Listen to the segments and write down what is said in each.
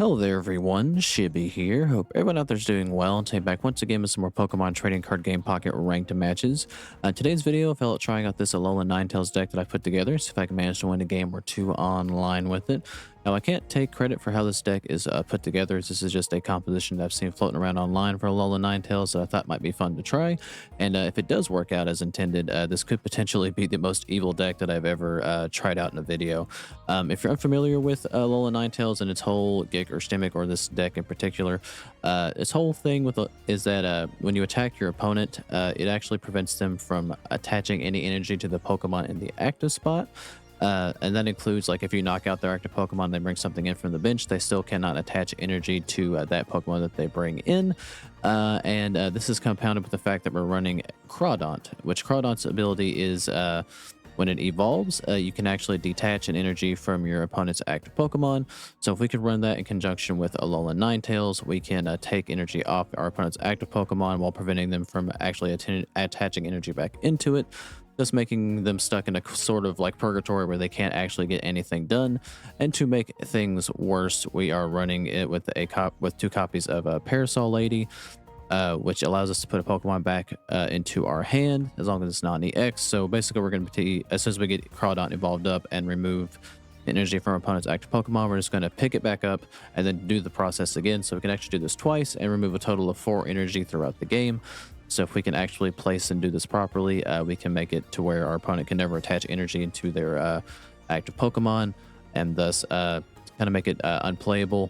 Hello there everyone, Shibby here. Hope everyone out there's doing well. Today back once again with some more Pokemon Trading Card Game Pocket ranked matches. Today's video I felt like trying out this Alolan Ninetales deck that I put together, see if I can manage to win a game or two online with it. Now I can't take credit for how this deck is put together. This is just a composition that I've seen floating around online for Alolan Ninetales that I thought might be fun to try. And if it does work out as intended, this could potentially be the most evil deck that I've ever tried out in a video. If you're unfamiliar with Alolan Ninetales and its whole gig or stomach, or this deck in particular, its whole thing with is that when you attack your opponent, it actually prevents them from attaching any energy to the Pokemon in the active spot. And that includes, like, if you knock out their active Pokemon, they bring something in from the bench, they still cannot attach energy to that Pokemon that they bring in. This is compounded with the fact that we're running Crawdaunt, which Crawdaunt's ability is when it evolves, you can actually detach an energy from your opponent's active Pokemon. So if we could run that in conjunction with Alolan Ninetales, we can take energy off our opponent's active Pokemon while preventing them from actually attaching energy back into it, thus making them stuck in a sort of like purgatory where they can't actually get anything done. And to make things worse, we are running it with two copies of Parasol Lady, which allows us to put a Pokemon back into our hand as long as it's not an EX. So basically, we're going to as soon as we get Crawdaunt evolved up and remove energy from our opponent's active Pokemon, we're just going to pick it back up and then do the process again. So we can actually do this twice and remove a total of 4 energy throughout the game. So if we can actually place and do this properly, we can make it to where our opponent can never attach energy into their active Pokemon, and thus kind of make it unplayable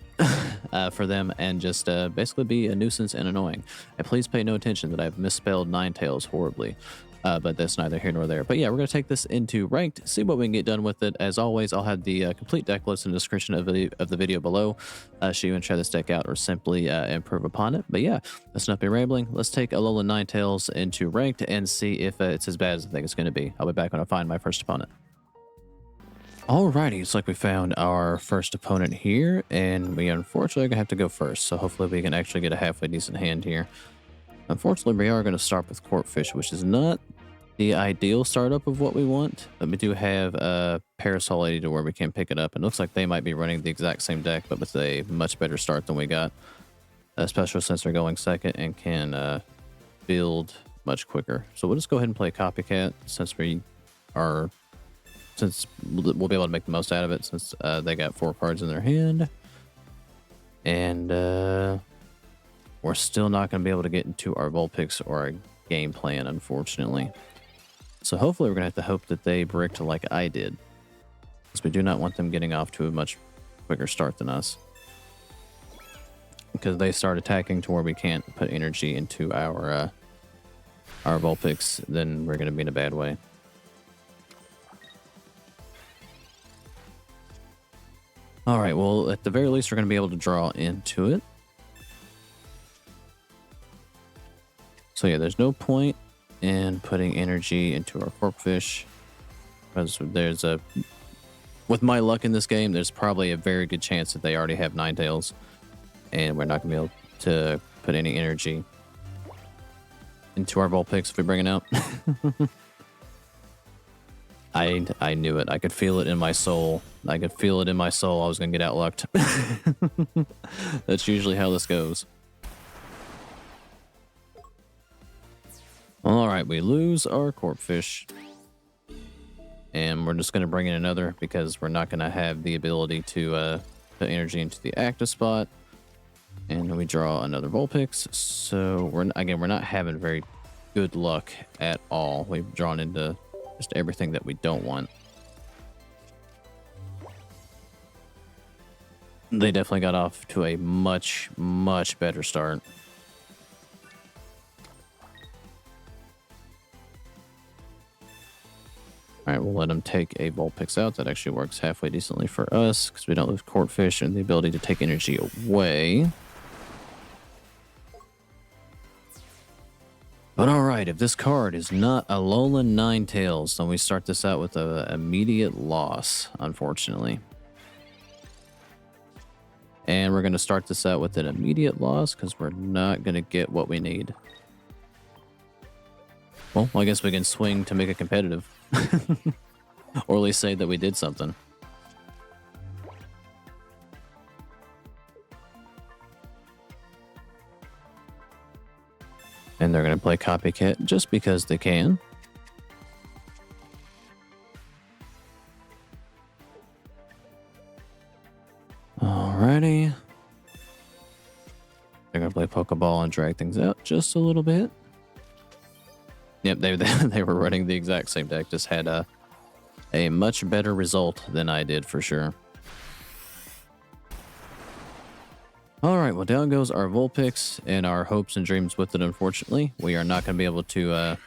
for them, and just basically be a nuisance and annoying. And please pay no attention that I've misspelled Ninetales horribly, but that's neither here nor there. But yeah, we're going to take this into ranked, see what we can get done with it. As always, I'll have the complete deck list in the description of the video below, so you can try this deck out or simply improve upon it. But yeah, let's not be rambling. Let's take Alolan Ninetales into ranked and see if it's as bad as I think it's going to be. I'll be back when I find my first opponent. Alrighty, it's like we found our first opponent here, and we unfortunately are going to have to go first, so hopefully we can actually get a halfway decent hand here. Unfortunately, we are going to start with Corphish, which is not the ideal startup of what we want, but we do have a Parasol Lady to where we can pick it up, and it looks like they might be running the exact same deck, but with a much better start than we got, especially since they're going second and can build much quicker. So we'll just go ahead and play Copycat since we'll be able to make the most out of it, since they got 4 cards in their hand. And we're still not going to be able to get into our Vulpix or our game plan, unfortunately. So hopefully we're going to have to hope that they bricked like I did, because we do not want them getting off to a much quicker start than us, because they start attacking to where we can't put energy into our Vulpix, then we're going to be in a bad way. Alright, well, at the very least, we're going to be able to draw into it. So yeah, there's no point in putting energy into our Corphish, because with my luck in this game, there's probably a very good chance that they already have Ninetales, and we're not going to be able to put any energy into our Vulpix if we bring it out. I knew it. I could feel it in my soul. I could feel it in my soul. I was going to get outlucked. That's usually how this goes. Alright, we lose our Corphish. And we're just going to bring in another, because we're not going to have the ability to put energy into the active spot. And we draw another Vulpix. So, we're not having very good luck at all. We've drawn into just everything that we don't want. They definitely got off to a much, much better start. Alright, we'll let them take a Vulpix out. That actually works halfway decently for us, because we don't lose Corphish and the ability to take energy away. But alright, if this card is not Alolan Ninetales, then we start this out with an immediate loss, unfortunately. And we're going to start this out with an immediate loss, because we're not going to get what we need. Well, I guess we can swing to make it competitive. Or at least say that we did something. And they're going to play Copycat just because they can. Alrighty. They're going to play Pokeball and drag things out just a little bit. Yep, they were running the exact same deck, just had a much better result than I did for sure. Alright, well down goes our Vulpix and our hopes and dreams with it, unfortunately. We are not going to be able to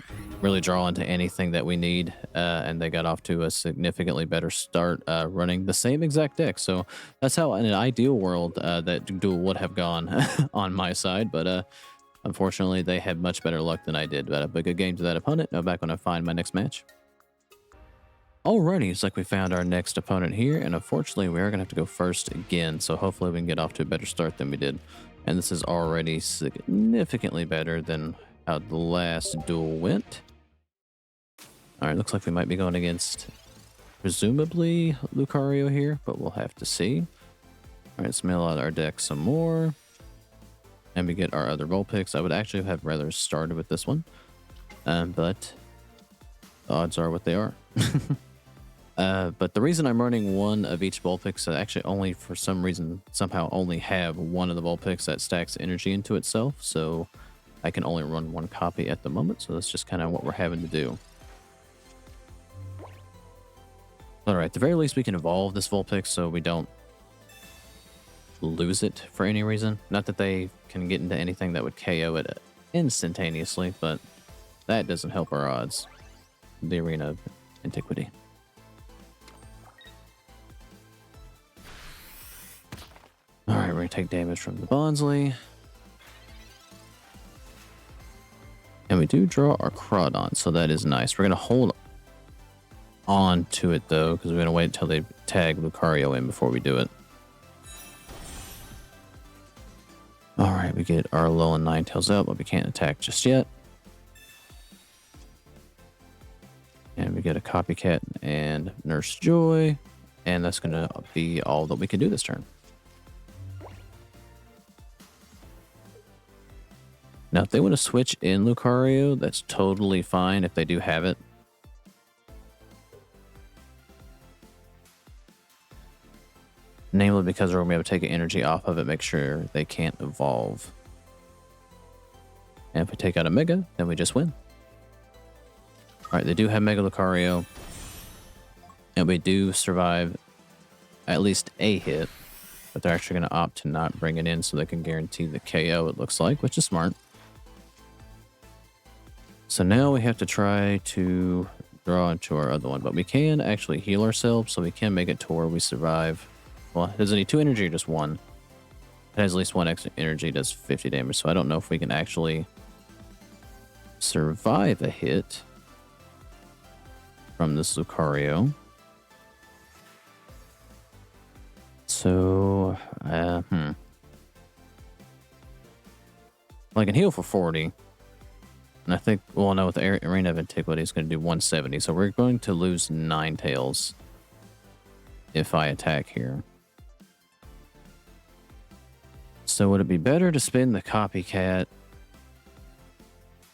really draw into anything that we need, and they got off to a significantly better start running the same exact deck. So that's how in an ideal world that duel would have gone on my side, but unfortunately they had much better luck than I did. But a good game to that opponent. Now back when I find my next match. Alrighty, it's like we found our next opponent here, and unfortunately we are going to have to go first again, so hopefully we can get off to a better start than we did. And this is already significantly better than how the last duel went. Alright, looks like we might be going against, presumably, Lucario here, but we'll have to see. Alright, let's mail out our deck some more. And we get our other Vulpix. I would actually have rather started with this one, but the odds are what they are. But the reason I'm running one of each Vulpix, I actually only, for some reason, somehow only have one of the Vulpix that stacks energy into itself, so I can only run one copy at the moment, so that's just kind of what we're having to do. Alright, at the very least we can evolve this Vulpix so we don't lose it for any reason. Not that they can get into anything that would KO it instantaneously, but that doesn't help our odds. The Arena of Antiquity. Alright, we're going to take damage from the Bonsly. And we do draw our Crawdaunt, so that is nice. We're going to hold on to it, though, because we're going to wait until they tag Lucario in before we do it. Alright, we get our Alolan Ninetales out, but we can't attack just yet. And we get a Copycat and Nurse Joy, and that's going to be all that we can do this turn. Now, if they want to switch in Lucario, that's totally fine if they do have it. Namely because we're going to be able to take energy off of it, make sure they can't evolve. And if we take out a Mega, then we just win. Alright, they do have Mega Lucario. And we do survive at least a hit. But they're actually going to opt to not bring it in so they can guarantee the KO, it looks like, which is smart. So now we have to try to draw into our other one. But we can actually heal ourselves, so we can make it to where we survive. Well, does it need 2 energy or just 1? It has at least 1 extra energy, does 50 damage. So I don't know if we can actually survive a hit from this Lucario. So, I can heal for 40. And I think, well, no, with the Arena of Antiquity, it's going to do 170. So we're going to lose Ninetales if I attack here. So would it be better to spin the Copycat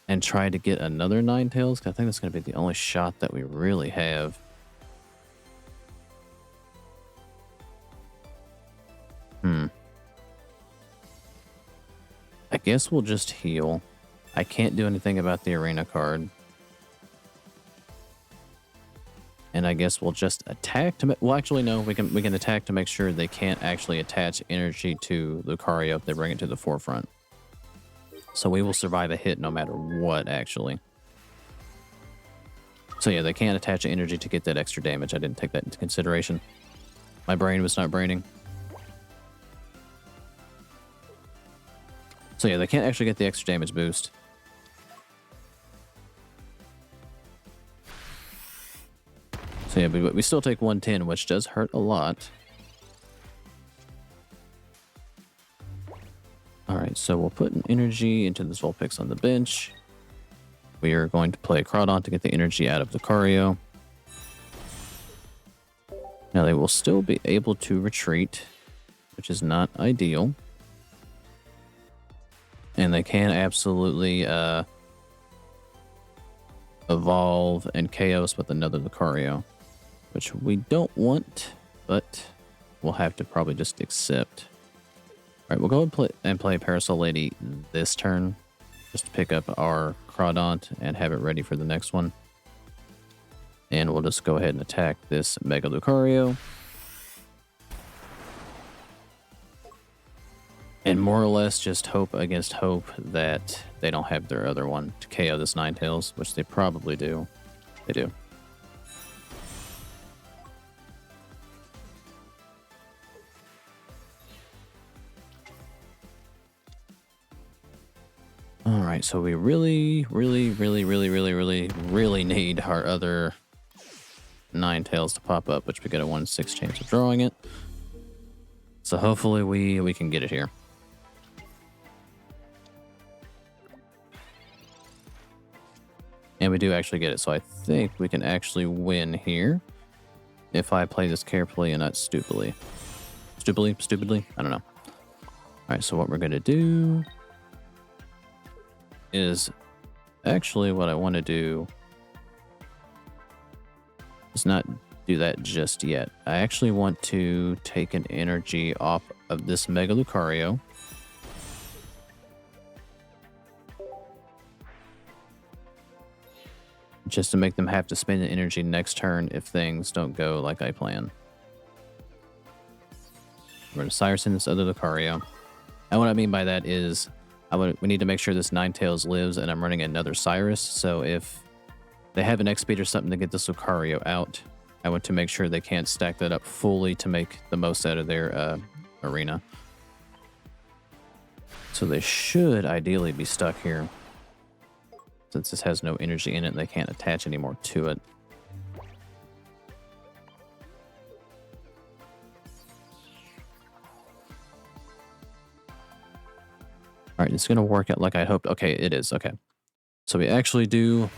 and try to get another Ninetales? Because I think that's going to be the only shot that we really have. I guess we'll just heal. I can't do anything about the Arena card. And I guess we'll just attack to... Well, actually, no. We can attack to make sure they can't actually attach energy to Lucario if they bring it to the forefront. So we will survive a hit no matter what, actually. So yeah, they can't attach energy to get that extra damage. I didn't take that into consideration. My brain was not braining. So yeah, they can't actually get the extra damage boost. So yeah, but we still take 110, which does hurt a lot. Alright, so we'll put an energy into this Vulpix on the bench. We are going to play Crawdaunt to get the energy out of Lucario. Now they will still be able to retreat, which is not ideal. And they can absolutely evolve and Chaos with another Lucario, which we don't want, but we'll have to probably just accept. All right, we'll go and play Parasol Lady this turn, just to pick up our Crawdaunt and have it ready for the next one. And we'll just go ahead and attack this Mega Lucario. And more or less just hope against hope that they don't have their other one to KO this Ninetales, which they probably do. They do. All right, so we really need our other Ninetales to pop up, which we get a 1/6 chance of drawing it. So hopefully we can get it here. And we do actually get it, so I think we can actually win here if I play this carefully and not stupidly. Stupidly? I don't know. All right, so what we're going to do is actually what I want to do is not do that just yet. I actually want to take an energy off of this Mega Lucario. Just to make them have to spend the energy next turn if things don't go like I plan. We're going to Cyrus in this other Lucario. And what I mean by that is we need to make sure this Ninetales lives, and I'm running another Cyrus. So if they have an X-Speed or something to get this Lucario out, I want to make sure they can't stack that up fully to make the most out of their arena. So they should ideally be stuck here. Since this has no energy in it, they can't attach any more to it. All right, it's going to work out like I hoped. Okay, it is. Okay. So we actually do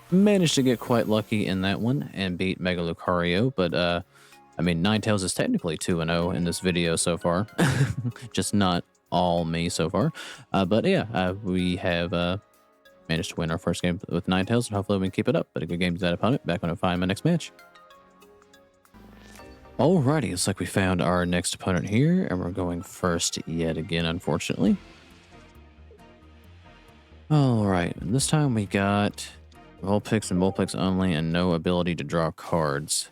manage to get quite lucky in that one and beat Mega Lucario. But, I mean, Ninetales is technically 2-0 in this video so far. Just not all me so far. But yeah, we have managed to win our first game with Ninetales, and hopefully we can keep it up. But a good game to that opponent. Back when I find my next match. Alrighty, it's like we found our next opponent here, and we're going first yet again, unfortunately. Alright, this time we got Vulpix and Vulpix only, and no ability to draw cards.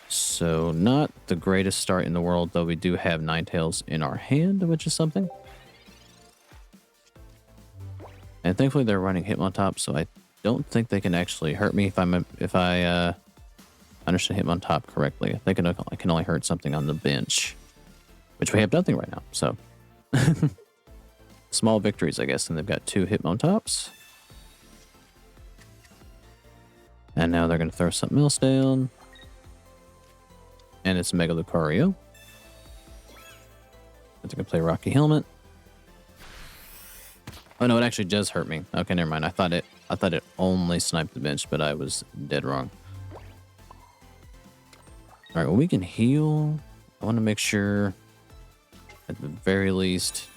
So not the greatest start in the world, though we do have Ninetales in our hand, which is something. And thankfully they're running Hitmontop, so I don't think they can actually hurt me if I understand Hitmontop correctly. I think I can only hurt something on the bench, which we have nothing right now. So small victories, I guess. And they've got 2 Hitmontops. And now they're going to throw something else down. And it's Mega Lucario. They're going to play Rocky Helmet. Oh no, it actually does hurt me. Okay, never mind. I thought it only sniped the bench, but I was dead wrong. All right, well, we can heal. I want to make sure, at the very least,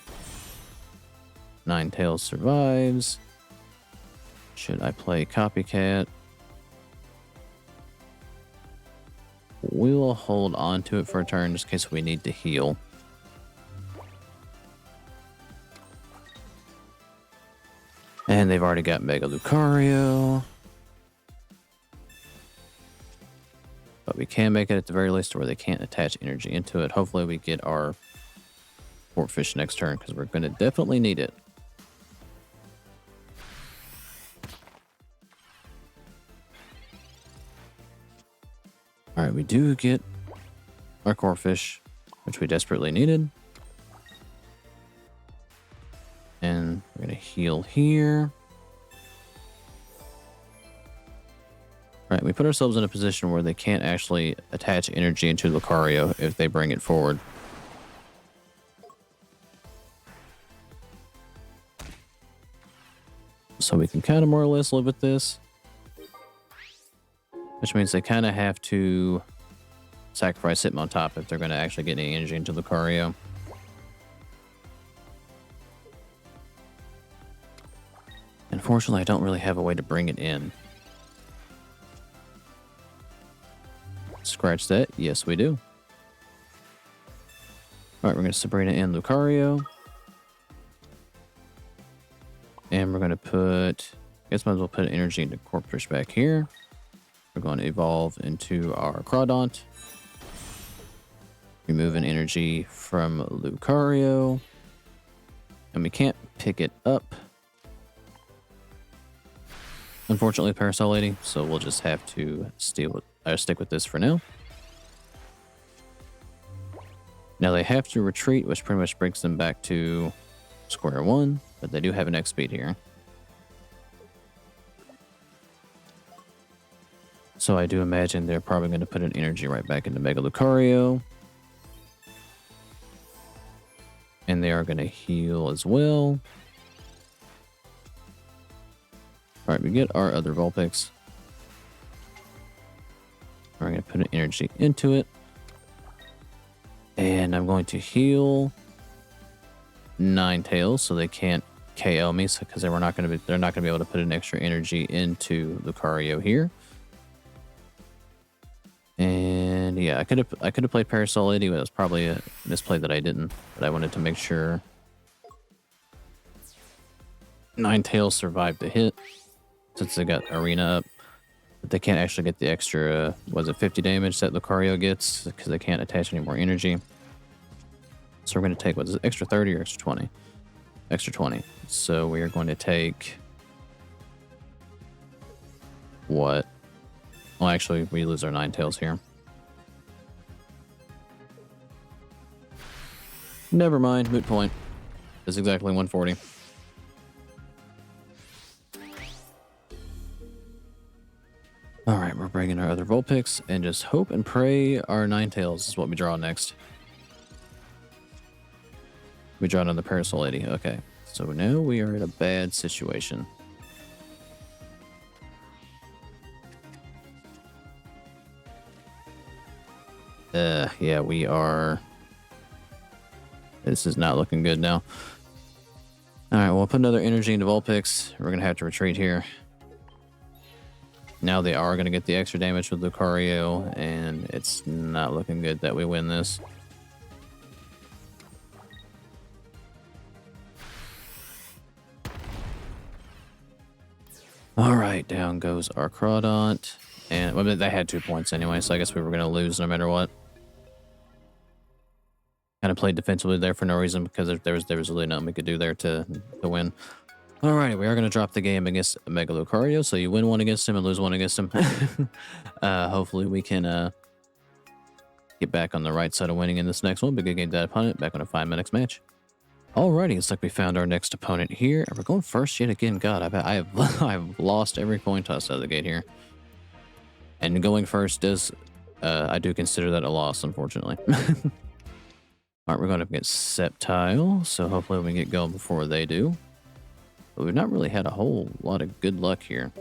Ninetales survives. Should I play Copycat? We will hold on to it for a turn just in case we need to heal. And they've already got Mega Lucario. But we can make it at the very least to where they can't attach energy into it. Hopefully we get our Fortfish next turn, because we're going to definitely need it. Alright, we do get our Corphish, which we desperately needed. And we're going to heal here. Alright, we put ourselves in a position where they can't actually attach energy into Lucario if they bring it forward. So we can kind of more or less live with this. Which means they kind of have to sacrifice Hitmontop if they're going to actually get any energy into Lucario. Unfortunately, I don't really have a way to bring it in. Scratch that. Yes, we do. All right, we're going to Sabrina and Lucario. And we're going to put... I guess might as well put energy into Corpfish back here. We're going to evolve into our Crawdaunt. Remove an energy from Lucario. And we can't pick it up. Unfortunately, Parasol Lady, so we'll just have to stick with this for now. Now they have to retreat, which pretty much brings them back to square one, but they do have an X speed here. So I do imagine they're probably going to put an energy right back into Mega Lucario. And they are going to heal as well. Alright, we get our other Vulpix. We're going to put an energy into it. And I'm going to heal Ninetales so they can't KO me, because they're not going to be able to put an extra energy into Lucario here. And yeah, I could have played Parasol Lady, but it was probably a misplay that I didn't. But I wanted to make sure Ninetales survived the hit, since they got Arena up. But they can't actually get the extra, was it 50 damage that Lucario gets, because they can't attach any more energy. So we're going to take, what is it, extra 30 or extra 20? Extra 20. So we are going to take... what? Well, actually, we lose our Ninetales here. Never mind, moot point. It's exactly 140. Alright, we're bringing our other Vulpix, and just hope and pray our Ninetales is what we draw next. We draw another Parasol Lady. Okay, so now we are in a bad situation. Yeah, we are... This is not looking good now. Alright, we'll put another energy into Vulpix. We're going to have to retreat here. Now they are going to get the extra damage with Lucario, and it's not looking good that we win this. Alright, down goes our Crawdaunt. And well, they had 2 points anyway, so I guess we were going to lose no matter what. Kind of played defensively there for no reason, because there was really nothing we could do there to win. Alright, we are going to drop the game against Mega Lucario, so you win one against him and lose one against him. Hopefully we can get back on the right side of winning in this next one, but good game that opponent, back on a 5-minute match. Alrighty, it's like we found our next opponent here, and we're going first yet again. God, I've lost every coin toss out of the gate here. And going first does, I do consider that a loss, unfortunately. Alright, we're going up against Sceptile, so hopefully we can get going before they do. But we've not really had a whole lot of good luck here.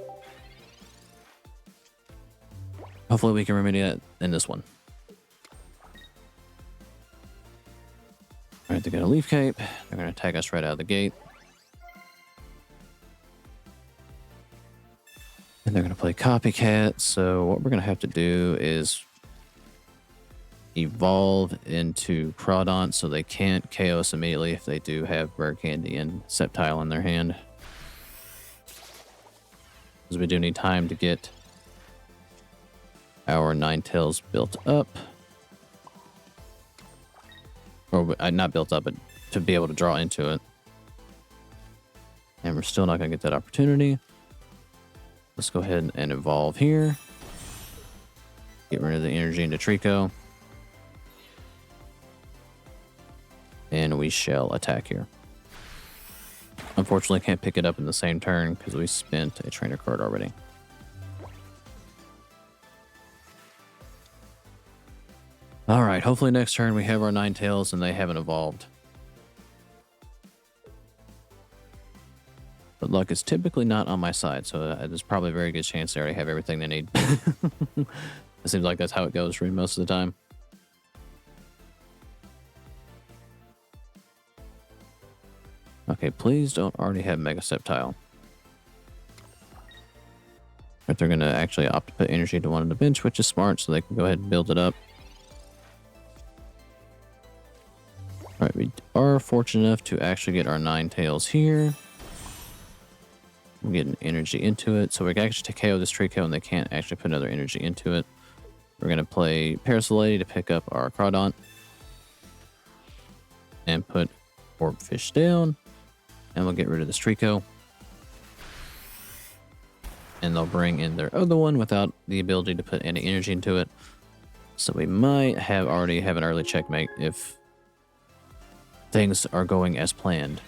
Hopefully we can remedy that in this one. Alright, they got a Leaf Cape. They're going to attack us right out of the gate. And they're going to play Copycat, so what we're going to have to do is evolve into Crawdaunt so they can't KO us immediately if they do have Rare Candy and Sceptile in their hand. Because we do need time to get our Ninetales built up. Or not built up, but to be able to draw into it. And we're still not going to get that opportunity. Let's go ahead and evolve here. Get rid of the energy into Trico. And we shall attack here. Unfortunately, can't pick it up in the same turn because we spent a trainer card already. Alright, hopefully next turn we have our Ninetales and they haven't evolved. But luck is typically not on my side, so there's probably a very good chance they already have everything they need. It seems like that's how it goes for me most of the time. Okay, please don't already have Mega Sceptile. But they're going to actually opt to put energy to one on the bench, which is smart, so they can go ahead and build it up. Alright, we are fortunate enough to actually get our Ninetales here. We're getting energy into it, so we can actually KO this Trico and they can't actually put another energy into it. We're going to play Parasol Lady to pick up our Crawdaunt. And put Orbfish down. And we'll get rid of this Trico. And they'll bring in their other one without the ability to put any energy into it. So we might already have an early checkmate if things are going as planned.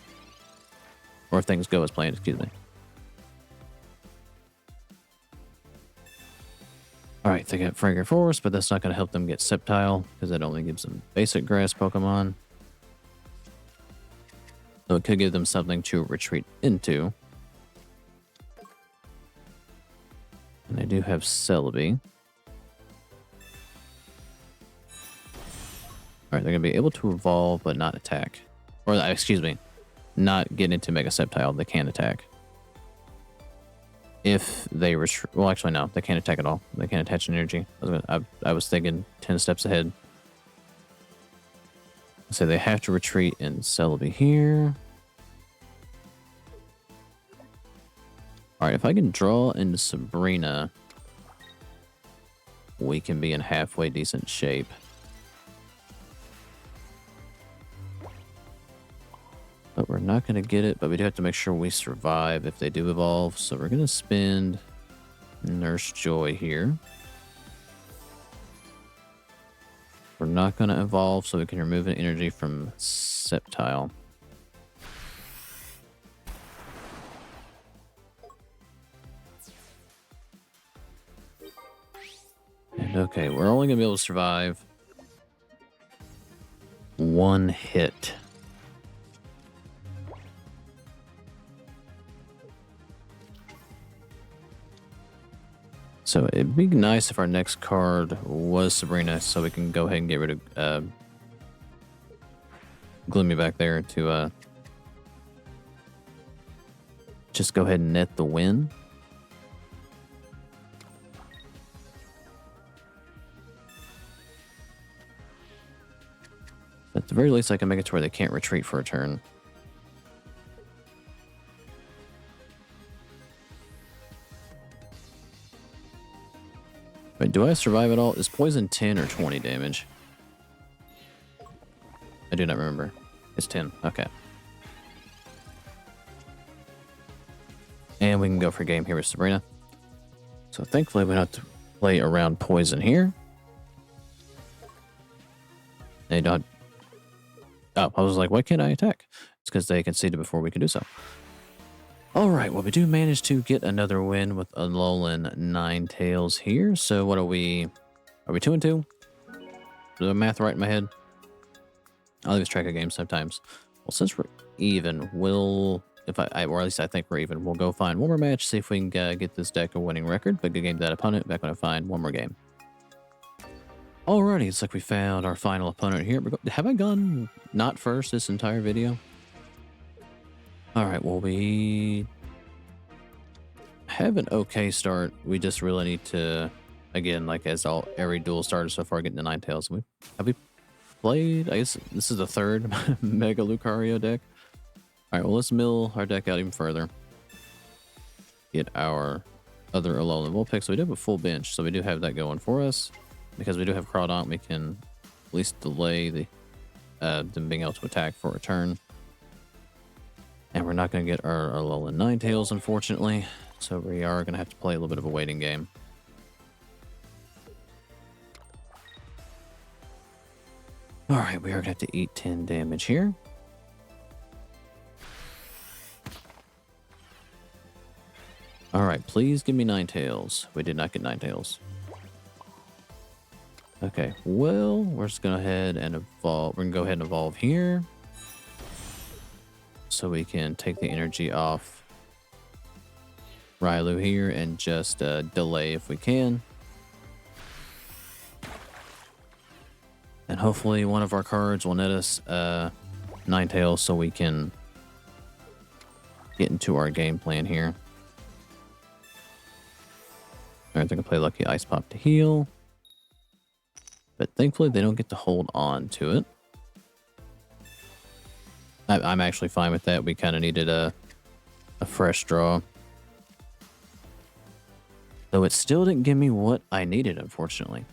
Or if things go as planned, excuse me. Alright, they got Fragor Force, but that's not going to help them get Sceptile, because that only gives them basic grass Pokemon. So it could give them something to retreat into. And they do have Celebi. Alright, they're going to be able to evolve, but not attack. Or, excuse me, not get into Mega Sceptile. They can attack. If they retreat... Well, actually, no. They can't attack at all. They can't attach energy. I was thinking 10 steps ahead. So they have to retreat in Celebi here. Alright, if I can draw into Sabrina, we can be in halfway decent shape. But we're not going to get it, but we do have to make sure we survive if they do evolve. So we're going to spend Nurse Joy here. We're not going to evolve, so we can remove an energy from Sceptile. And okay, we're only going to be able to survive one hit. So it'd be nice if our next card was Sabrina, so we can go ahead and get rid of Gloomy back there to just go ahead and net the win. At the very least, I can make it to where they can't retreat for a turn. Wait, do I survive at all? Is poison 10 or 20 damage? I do not remember. It's 10. Okay. And we can go for a game here with Sabrina. So thankfully we don't have to play around poison here. They don't... Oh, I was like, why can't I attack? It's because they conceded before we could do so. Alright, well, we do manage to get another win with Alolan Ninetales here. So what are we? Are we 2-2? Is the math right in my head? I lose track of games sometimes. Well, since we're even, we'll... or at least I think we're even, we'll go find one more match, see if we can get this deck a winning record. But good game to that opponent. Back when I find one more game. Alrighty, it's like we found our final opponent here. Have I gone not first this entire video? Alright, well, we have an okay start. We just really need to, again, like as every duel started so far, getting the Ninetales. Have we played? I guess this is the third Mega Lucario deck. Alright, well, let's mill our deck out even further. Get our other Alolan Vulpix. So we do have a full bench, so we do have that going for us. Because we do have Crawdaunt, we can at least delay them being able to attack for a turn. And we're not going to get our Alolan Ninetales, unfortunately. So we are going to have to play a little bit of a waiting game. Alright, we are going to have to eat 10 damage here. Alright, please give me Ninetales. We did not get Ninetales. Okay, well, we're just going to go ahead and evolve. We're going to go ahead and evolve here. So we can take the energy off Rylu here and just delay if we can. And hopefully one of our cards will net us Ninetales so we can get into our game plan here. Alright, they can play Lucky Ice Pop to heal. But thankfully, they don't get to hold on to it. I'm actually fine with that. We kind of needed a fresh draw. Though it still didn't give me what I needed, unfortunately.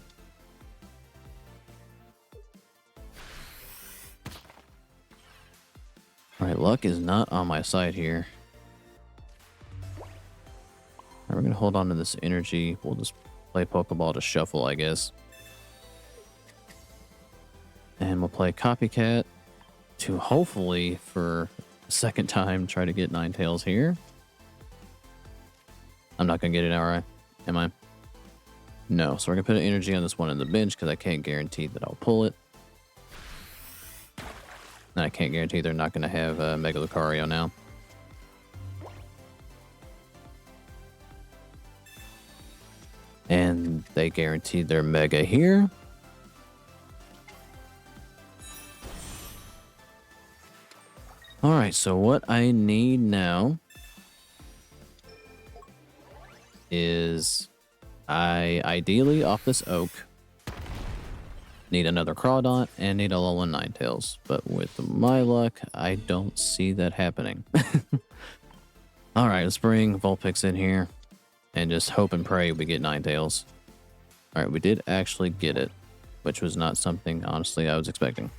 Alright, luck is not on my side here. Alright, we're going to hold on to this energy. We'll just play Pokeball to shuffle, I guess. And we'll play Copycat to hopefully, for a second time, try to get Ninetales here. I'm not going to get it outright, am I? No, so we're going to put an energy on this one on the bench because I can't guarantee that I'll pull it. And I can't guarantee they're not going to have Mega Lucario now. And they guaranteed their Mega here. Alright, so what I need now is I ideally off this oak need another Crawdaunt and need a Alolan Ninetales. But with my luck, I don't see that happening. Alright, let's bring Vulpix in here and just hope and pray we get Ninetales. Alright, we did actually get it, which was not something, honestly, I was expecting.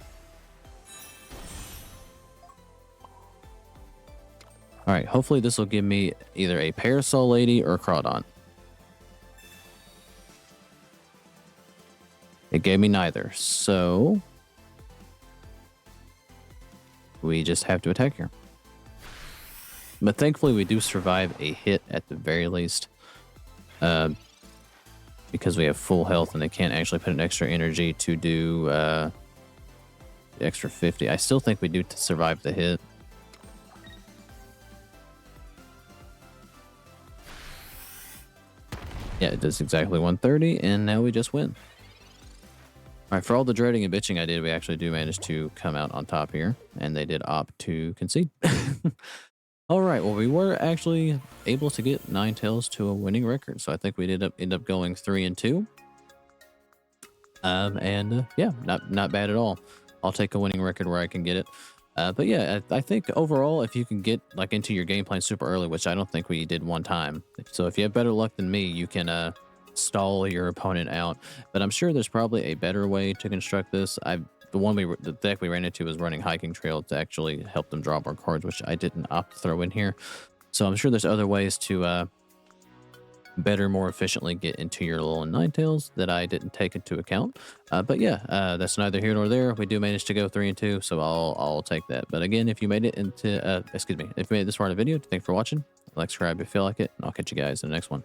Alright, hopefully this will give me either a Parasol Lady or a Crawdaunt. It gave me neither, so we just have to attack here. But thankfully we do survive a hit at the very least. Because we have full health and they can't actually put an extra energy to do the extra 50. I still think we do survive the hit. Yeah, it does exactly 130, and now we just win. Alright, for all the dreading and bitching I did, we actually do manage to come out on top here, and they did opt to concede. Alright, well, we were actually able to get Ninetales to a winning record, so I think we did end up going 3-2. Yeah, not bad at all. I'll take a winning record where I can get it. But yeah, I think overall, if you can get like into your game plan super early, which I don't think we did one time. So if you have better luck than me, you can stall your opponent out. But I'm sure there's probably a better way to construct this. The deck we ran into was running Hiking Trail to actually help them draw more cards, which I didn't opt to throw in here. So I'm sure there's other ways to better, more efficiently get into your Alolan Ninetales that I didn't take into account. But yeah, that's neither here nor there. We do manage to go 3-2, so I'll take that. But again, if you made it into, if you made it this far in the video, thanks for watching. Like, subscribe if you feel like it, and I'll catch you guys in the next one.